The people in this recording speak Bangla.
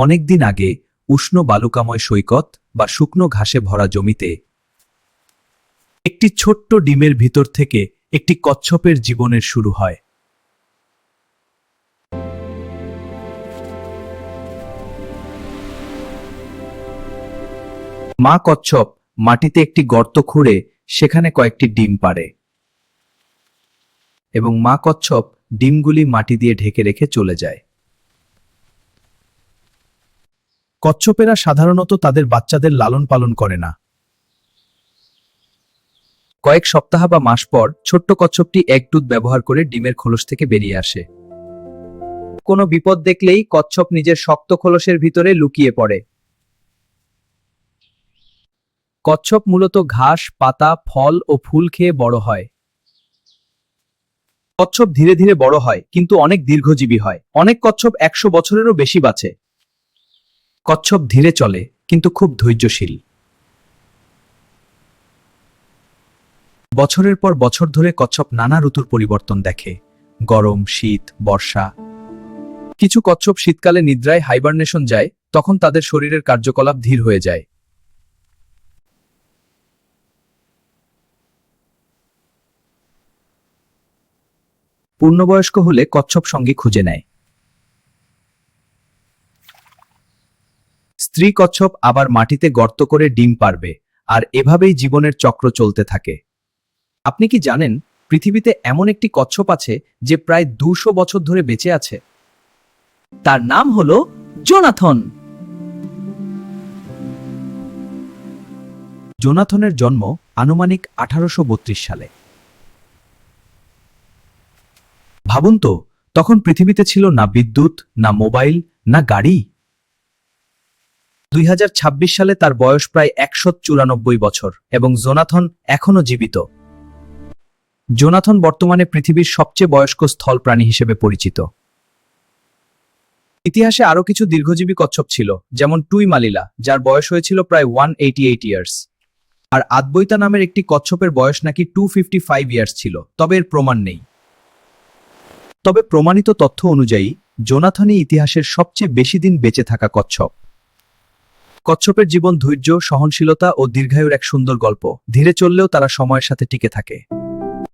অনেকদিন আগে উষ্ণ বালুকাময় সৈকত বা শুকনো ঘাসে ভরা জমিতে একটি ছোট্ট ডিমের ভিতর থেকে একটি কচ্ছপের জীবনের শুরু হয়। মা কচ্ছপ মাটিতে একটি গর্ত খুঁড়ে সেখানে কয়েকটি ডিম পাড়ে এবং মা কচ্ছপ ডিমগুলি মাটি দিয়ে ঢেকে রেখে চলে যায়। কচ্ছপেরা সাধারণত তাদের বাচ্চাদের লালন পালন করে না। কয়েক সপ্তাহ বা মাস পর ছোট্ট কচ্ছপটি এক দুধ ব্যবহার করে ডিমের খোলস থেকে বেরিয়ে আসে। কোনো বিপদ দেখলেই কচ্ছপ নিজের শক্ত খোলসের ভিতরে লুকিয়ে পড়ে। কচ্ছপ মূলত ঘাস, পাতা, ফল ও ফুল খেয়ে বড় হয়। কচ্ছপ ধীরে ধীরে বড় হয় কিন্তু অনেক দীর্ঘজীবী হয়। অনেক কচ্ছপ 100 বছরেরও বেশি বাঁচে। কচ্ছপ ধীরে চলে কিন্তু খুব ধৈর্যশীল। বছরের পর বছর ধরে কচ্ছপ নানা ঋতুর পরিবর্তন দেখে, গরম, শীত, বর্ষা। কিছু কচ্ছপ শীতকালে নিদ্রায় হাইবারনেশন যায়, তখন তাদের শরীরের কার্যকলাপ ধীর হয়ে যায়। পূর্ণবয়স্ক হলে কচ্ছপ সঙ্গী খুঁজে নেয়। স্ত্রী কচ্ছপ আবার মাটিতে গর্ত করে ডিম পারবে, আর এভাবেই জীবনের চক্র চলতে থাকে। আপনি কি জানেন পৃথিবীতে এমন একটি কচ্ছপ আছে যে প্রায় 200 বছর ধরে বেঁচে আছে? তার নাম হলো জোনাথন। জোনাথনের জন্ম আনুমানিক 1832 সালে। ভাবুন তো, তখন পৃথিবীতে ছিল না বিদ্যুৎ, না মোবাইল, না গাড়ি। 2026 সালে তার বয়স প্রায় 194 বছর এবং জোনাথন এখনো জীবিত। জোনাথন বর্তমানে পৃথিবীর সবচেয়ে বয়স্ক স্থল প্রাণী হিসেবে পরিচিত। ইতিহাসে আরও কিছু দীর্ঘজীবী কচ্ছপ ছিল, যেমন টুই মালিলা, যার বয়স হয়েছিল প্রায় 188 ইয়ার্স। আর আদবৈতা নামের একটি কচ্ছপের বয়স নাকি 255 ইয়ার্স ছিল, তবে এর প্রমাণ নেই। তবে প্রমাণিত তথ্য অনুযায়ী জোনাথনই ইতিহাসের সবচেয়ে বেশি দিন বেঁচে থাকা কচ্ছপ। কচ্ছপের জীবন ধৈর্য, সহনশীলতা ও দীর্ঘায়ুর এক সুন্দর গল্প। ধীরে চললেও তারা সময়ের সাথে টিকে থাকে।